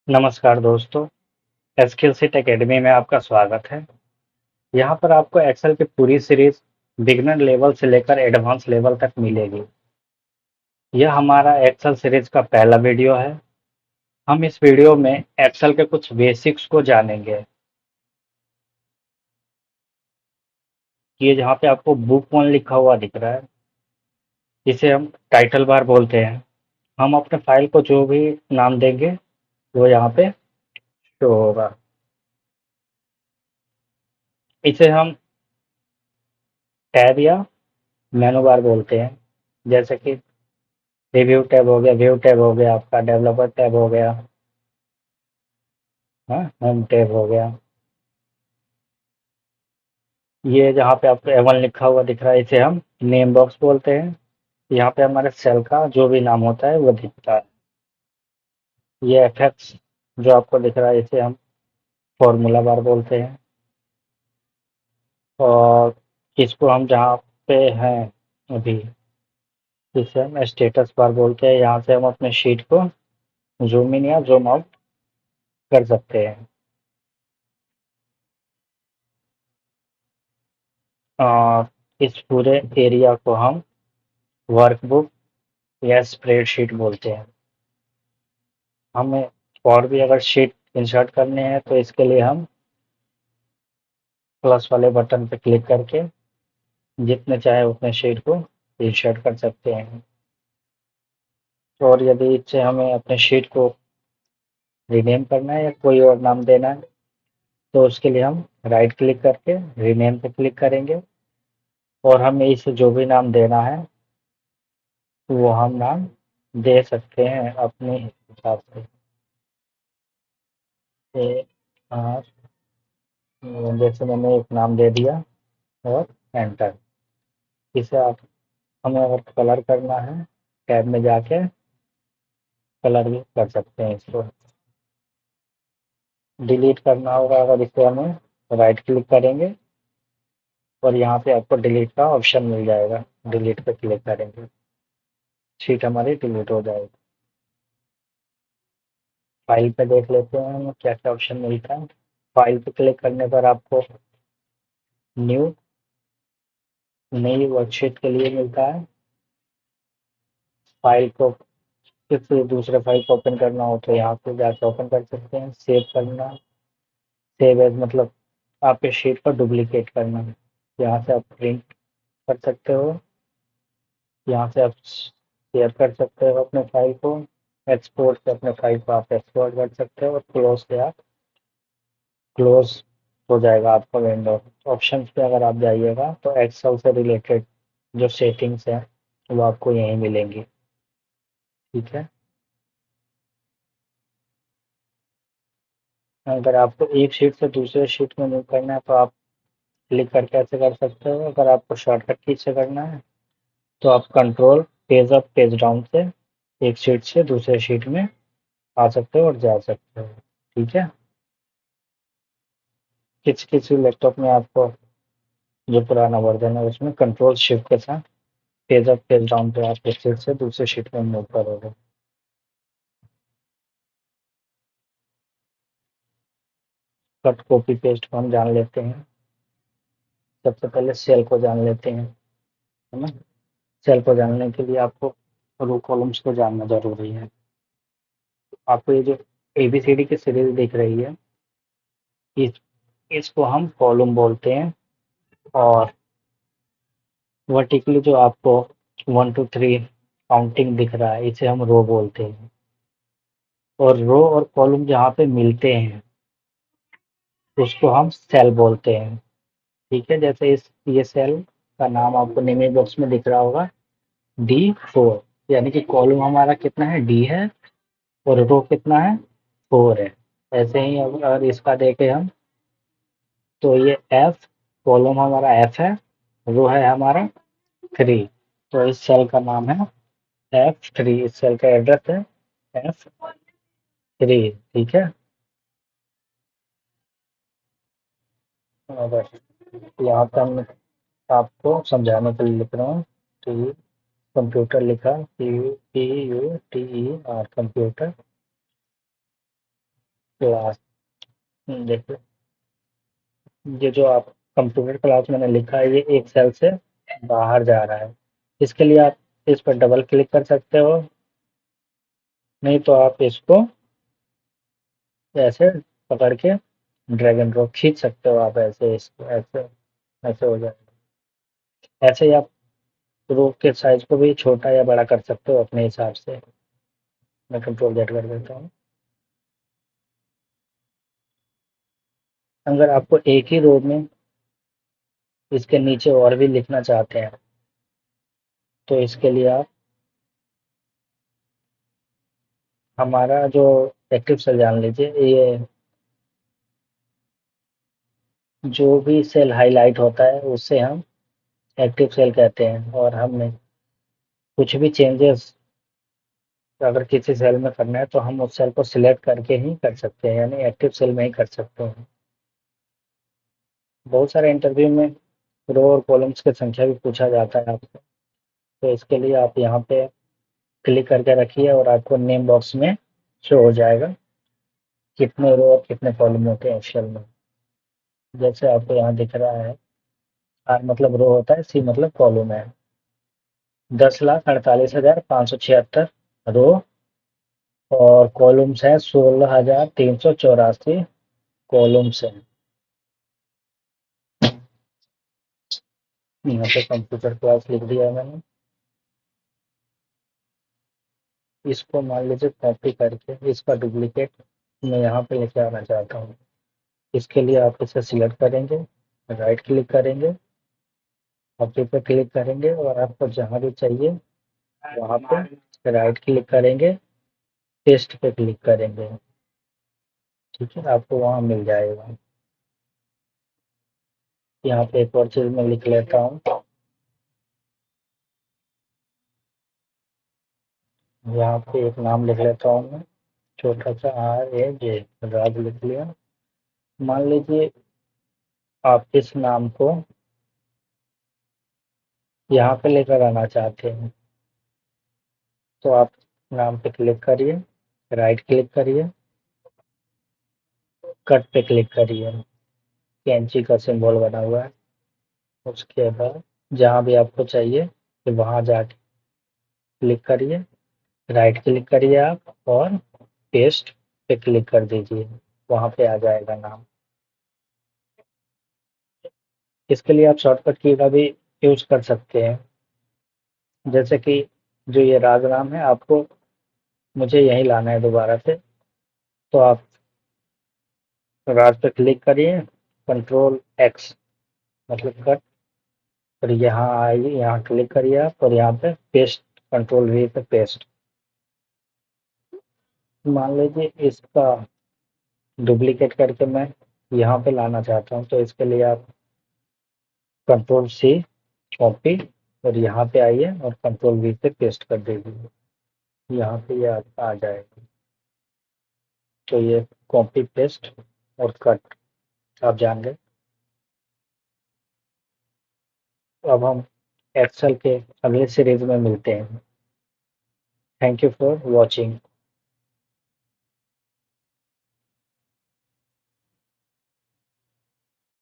नमस्कार दोस्तों, skill set academy में आपका स्वागत है। यहाँ पर आपको एक्सेल की पूरी सीरीज बिगिनर लेवल से लेकर एडवांस लेवल तक मिलेगी। यह हमारा एक्सेल सीरीज का पहला वीडियो है। हम इस वीडियो में एक्सेल के कुछ बेसिक्स को जानेंगे। ये जहाँ पे आपको बुक वन लिखा हुआ दिख रहा है, इसे हम टाइटल बार बोलते हैं। हम अपने फाइल को जो भी नाम देंगे वो यहाँ पे शो होगा। इसे हम टैब या मेनू बार बोलते हैं, जैसे कि रिव्यू टैब हो गया, व्यू टैब हो गया, आपका डेवलपर टैब हो गया, हाँ, होम टैब हो गया। ये जहाँ पे आपको एवन लिखा हुआ दिख रहा है, इसे हम नेम बॉक्स बोलते हैं। यहाँ पे हमारे सेल का जो भी नाम होता है वो दिखता है। ये एफएक्स जो आपको दिख रहा है, इसे हम फॉर्मूला बार बोलते हैं। और इसको हम जहाँ पे हैं अभी, इसे हम स्टेटस बार बोलते हैं। यहाँ से हम अपने शीट को जूम इन या जूम आउट कर सकते हैं। और इस पूरे एरिया को हम वर्कबुक या स्प्रेडशीट बोलते हैं। हमें और भी अगर शीट इंसर्ट करने हैं तो इसके लिए हम प्लस वाले बटन पर क्लिक करके जितने चाहे उतने शीट को इंसर्ट कर सकते हैं। और यदि इससे हमें अपने शीट को रीनेम करना है या कोई और नाम देना है तो उसके लिए हम राइट क्लिक करके रीनेम पे क्लिक करेंगे और हमें इसे जो भी नाम देना है वो हम नाम दे सकते हैं अपने हिसाब से। ए, आर, जैसे मैंने एक नाम दे दिया और एंटर। इसे आप हमें अगर कलर करना है टैब में जाके कलर भी कर सकते हैं। इसको डिलीट करना होगा, अगर इसे हमें राइट क्लिक करेंगे और यहाँ पे आपको डिलीट का ऑप्शन मिल जाएगा। डिलीट पे क्लिक करेंगे, शीट हमारी डिलीट हो जाएगी। फाइल पे देख लेते हैं हमें क्या क्या ऑप्शन मिलता है। फाइल पे क्लिक करने पर आपको न्यू नई वर्कशीट के लिए मिलता है। फाइल को किसी दूसरे फाइल को ओपन करना हो तो यहाँ पे जाके ओपन कर सकते हैं। सेव करना, सेव एज मतलब आपके शीट को डुप्लीकेट करना, यहाँ से आप प्रिंट कर सकते हो। यहाँ से आप शेयर कर सकते हो अपने फाइल को। एक्सपोर्ट से अपने फाइल को आप एक्सपोर्ट कर सकते हो और क्लोज से आप क्लोज हो जाएगा आपका विंडो। ऑप्शंस पे अगर आप जाइएगा तो एक्सेल से रिलेटेड जो सेटिंग्स हैं वो आपको यहीं मिलेंगी। ठीक है। अगर आपको एक शीट से दूसरे शीट में मूव करना है तो आप क्लिक करके ऐसे कर सकते हो। अगर आपको शॉर्टकट की से करना है तो आप control page up page down से एक शीट से दूसरे शीट में आ सकते हो और जा सकते हो। ठीक है। किसी किसी लैपटॉप में आपको जो पुराना वर्जन है उसमें कंट्रोल शिफ्ट के साथ पेज अप पेज डाउन पे आप एक शीट से दूसरे शीट में मूव करोगे। कट कॉपी पेस्ट को हम जान लेते हैं। सबसे पहले सेल को जान लेते हैं, है ना। सेल को जानने के लिए आपको रो कॉलम्स को जानना जरूरी है। आपको ये जो एबीसीडी की सीरीज दिख रही है, इस इसको हम कॉलम बोलते हैं। और वर्टिकली जो आपको 1 2 3 काउंटिंग दिख रहा है, इसे हम रो बोलते हैं। और रो और कॉलम जहाँ पे मिलते हैं उसको हम सेल बोलते हैं। ठीक है। जैसे इस ये सेल का नाम आपको नेम बॉक्स में दिख रहा होगा, D4, यानी कि कॉलम हमारा कितना है, डी है, और रो कितना है, 4 है। ऐसे ही अगर इसका देखें हम तो ये एफ, कॉलम हमारा एफ है, रो है हमारा 3। तो इस सेल का नाम है F3। इस सेल का एड्रेस है F3। ठीक है। और यहाँ पे हम आपको समझाने के लिए लिख रहा हूँ। टी कंप्यूटर लिखा, P U T E R computer. Class. देखिए, ये जो आप कंप्यूटर क्लास मैंने लिखा है ये एक सेल से बाहर जा रहा है। इसके लिए आप इस पर डबल क्लिक कर सकते हो, नहीं तो आप इसको ऐसे पकड़ के ड्रैग एंड ड्रॉप खींच सकते हो आप, ऐसे इसको ऐसे ऐसे हो जाएगा। ऐसे ही आप रो के साइज को भी छोटा या बड़ा कर सकते हो अपने हिसाब से। मैं कंट्रोल जेड कर देता हूँ। अगर आपको एक ही रो में इसके नीचे और भी लिखना चाहते हैं तो इसके लिए आप हमारा जो एक्टिव सेल जान लीजिए, ये जो भी सेल हाईलाइट होता है उससे हम एक्टिव सेल कहते हैं। और हमने कुछ भी चेंजेस अगर किसी सेल में करना है तो हम उस सेल को सिलेक्ट करके ही कर सकते हैं, यानी एक्टिव सेल में ही कर सकते हैं। बहुत सारे इंटरव्यू में रो और कॉलम्स की संख्या भी पूछा जाता है आपसे, तो इसके लिए आप यहाँ पे क्लिक करके रखिए और आपको नेम बॉक्स में शो हो जाएगा कितने रो और कितने कॉलम होते हैं एक्सेल में। जैसे आपको यहाँ दिख रहा है, आर मतलब रो होता है, सी मतलब कॉलम है। 10,48,576 रो और कॉलम्स हैं 16,384 कॉलम्स हैं। यहाँ पे कंप्यूटर क्लास लिख दिया है मैंने। इसको मान लीजिए कॉपी करके इसका डुप्लीकेट मैं यहाँ पे लेके आना चाहता हूँ। इसके लिए आप इसे सिलेक्ट करेंगे, राइट क्लिक करेंगे, कॉपी पे क्लिक करेंगे और आपको जहाँ भी चाहिए वहाँ पे राइट क्लिक करेंगे, पेस्ट पे क्लिक करेंगे। ठीक है, आपको वहाँ मिल जाएगा। यहाँ पे एक और चीज़ मैं लिख लेता हूँ। यहाँ पे एक नाम लिख लेता हूँ मैं, छोटा सा RAJ, राज लिख लिया। मान लीजिए आप इस नाम को यहाँ पे लेकर आना चाहते हैं, तो आप नाम पे क्लिक करिए, राइट क्लिक करिए, कट पे क्लिक करिए, कैंची का सिंबल बना हुआ है। उसके बाद जहाँ भी आपको चाहिए तो वहाँ जाके क्लिक करिए, राइट क्लिक करिए आप और पेस्ट पे क्लिक कर दीजिए, वहाँ पे आ जाएगा नाम। इसके लिए आप शॉर्टकट की का भी यूज कर सकते हैं। जैसे कि जो ये राज नाम है, आपको मुझे यहीं लाना है दोबारा से, तो आप राज पे क्लिक करिए, कंट्रोल एक्स मतलब कट, और यहाँ आइए, यहाँ क्लिक करिए आप और यहाँ पे पेस्ट, कंट्रोल V पे पेस्ट। मान लीजिए इसका डुप्लीकेट करके मैं यहाँ पे लाना चाहता हूँ, तो इसके लिए आप कंट्रोल C कॉपी और यहाँ पे आइए और कंट्रोल V पे पेस्ट कर दीजिए, यहाँ पे ये आ जाएगा। तो ये कॉपी पेस्ट और कट आप जान गए। अब हम एक्सेल के अगले सीरीज में मिलते हैं। Thank you for watching.